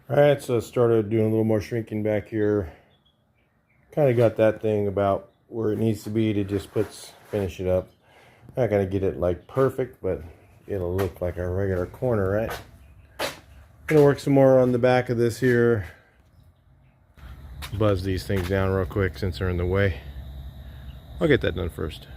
Alright, so I started doing a little more shrinking back here. Kind of got that thing about where it needs to be to just finish it up. Not gonna get it like perfect, but it'll look like a regular corner, right? Gonna work some more on the back of this here. Buzz these things down real quick since they're in the way. I'll get that done first.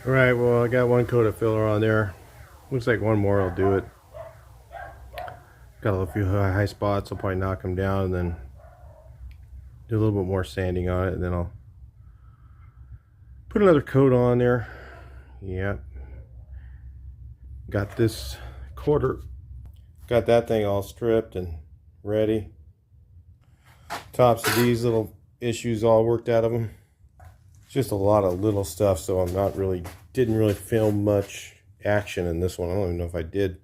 All right, well, I got one coat of filler on there. Looks like one more will do it. Got a few high spots. I'll probably knock them down and then do a little bit more sanding on it, and then I'll put another coat on there. Yep. Got this quarter, got that thing all stripped and ready. Tops of these little issues all worked out of them. It's just a lot of little stuff, so I'm not really, didn't really film much action in this one. I don't even know if I did.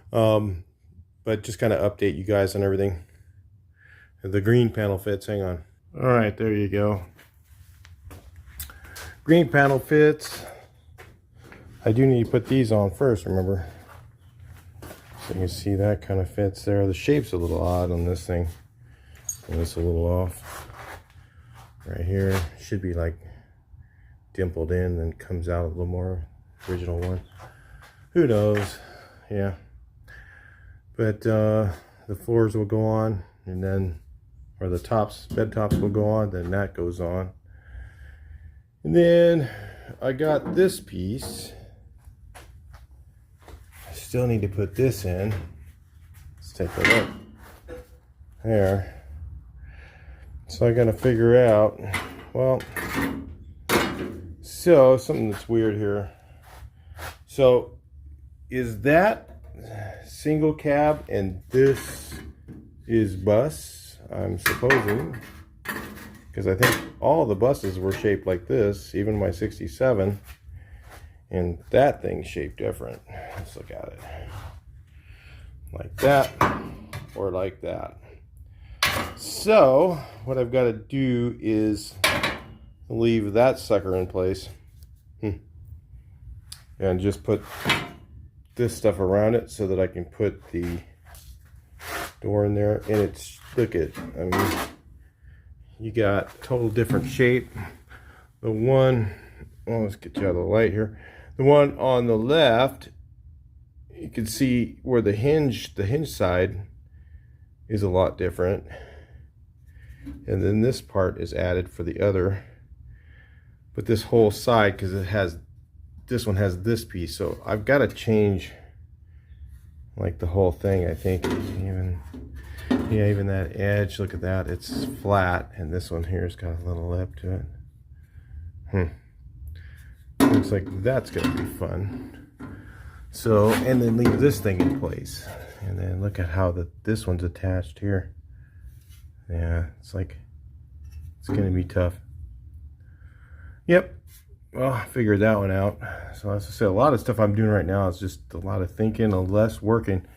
But just kind of update you guys on everything. The green panel fits, hang on. All right, there you go. Green panel fits. I do need to put these on first, remember. So you can see that kind of fits there. The shape's a little odd on this thing. And this a little off. Right here, should be like dimpled in and comes out a little more. Original one. Who knows? Yeah. But the floors will go on, and then, or the tops, bed tops will go on, then that goes on. And then I got this piece. I still need to put this in. Let's take a look. There. So I gotta figure out, well, so something that's weird here. So is that single cab and this is bus, I'm supposing, because I think all the buses were shaped like this, even my 67, and that thing's shaped different. Let's look at it. Like that, or like that. So what I've got to do is leave that sucker in place and just put this stuff around it so that I can put the door in there. And it's, look at, I mean, you got total different shape. The one, well, let's get you out of the light here. The one on the left, you can see where the hinge side is a lot different. And then this part is added for the other. But this whole side, because it has, this one has this piece, so I've got to change like the whole thing, I think. Even, yeah, even that edge, look at that, it's flat, and this one here's got a little lip to it. Looks like that's gonna be fun. So, and then leave this thing in place, and then look at how this one's attached here. Yeah, it's like, it's gonna be tough. Yep. Well, I figured that one out. So as I said, a lot of stuff I'm doing right now is just a lot of thinking, a less working.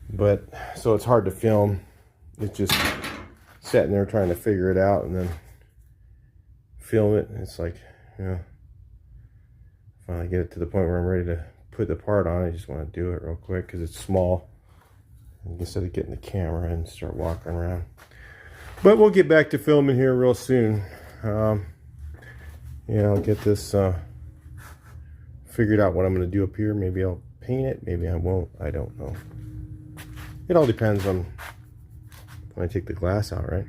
But, so it's hard to film. It's just sitting there trying to figure it out and then film it. It's like, you know, finally get it to the point where I'm ready to put the part on. I just want to do it real quick because it's small. Instead of getting the camera and start walking around. But we'll get back to filming here real soon. Yeah, I'll get this figured out what I'm going to do up here. Maybe I'll paint it, maybe I won't. I don't know. It all depends on when I take the glass out, right?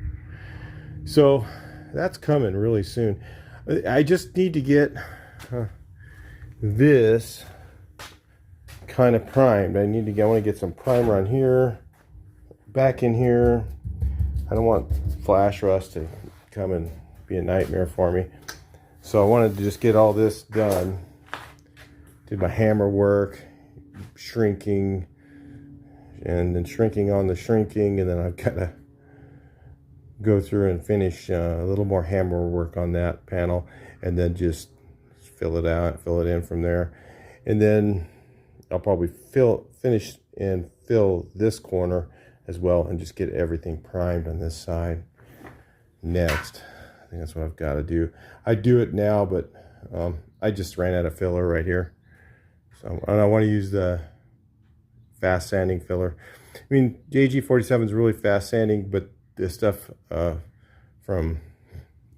So that's coming really soon. I just need to get this kind of primed. I want to get some primer on here, back in here. I don't want flash rust to come and be a nightmare for me. So I wanted to just get all this done. Did my hammer work, shrinking, and then shrinking on the shrinking, and then I've got to go through and finish a little more hammer work on that panel, and then just fill it out, fill it in from there. And then I'll probably finish and fill this corner as well, and just get everything primed on this side next. I think that's what I've got to do. I do it now, but I just ran out of filler right here. So, and I want to use the fast sanding filler. I mean, AG47 is really fast sanding, but this stuff from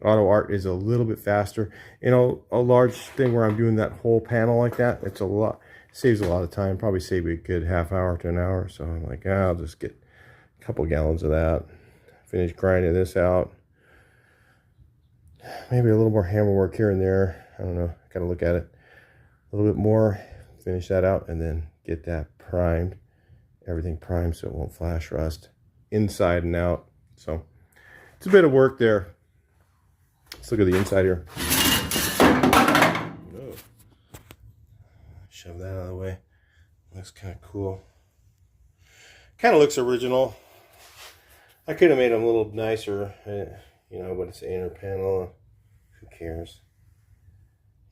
Auto Art is a little bit faster. You know, a large thing where I'm doing that whole panel like that, it's a lot, saves a lot of time. Probably save me a good half hour to an hour. So I'm like, I'll just get a couple gallons of that. Finish grinding this out. Maybe a little more hammer work here and there. I don't know. Gotta look at it a little bit more, finish that out, and then get that primed. Everything primed so it won't flash rust inside and out. So it's a bit of work there. Let's look at the inside here. Oh. Shove that out of the way. Looks kind of cool. Kind of looks original. I could have made them a little nicer, you know, but it's the inner panel. Who cares?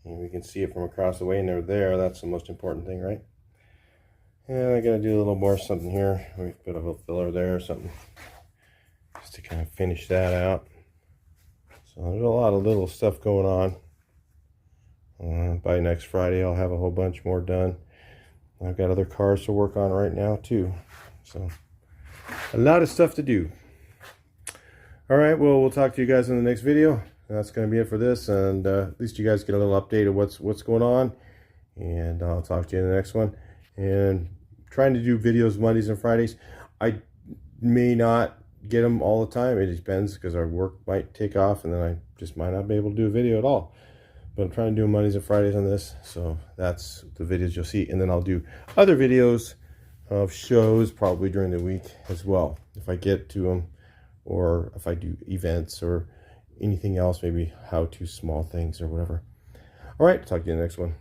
And we can see it from across the way, and they're there. That's the most important thing, right? And I gotta do a little more something here. We put a little filler there or something, just to kind of finish that out. So there's a lot of little stuff going on. By next Friday, I'll have a whole bunch more done. I've got other cars to work on right now too. So a lot of stuff to do. All right, well, we'll talk to you guys in the next video. That's going to be it for this, and at least you guys get a little update of what's going on, and I'll talk to you in the next one. And trying to do videos Mondays and Fridays. I may not get them all the time. It depends, because our work might take off, and then I just might not be able to do a video at all. But I'm trying to do Mondays and Fridays on this, so that's the videos you'll see. And then I'll do other videos of shows probably during the week as well, if I get to them, or if I do events or anything else, maybe how to small things or whatever. All right, talk to you in the next one.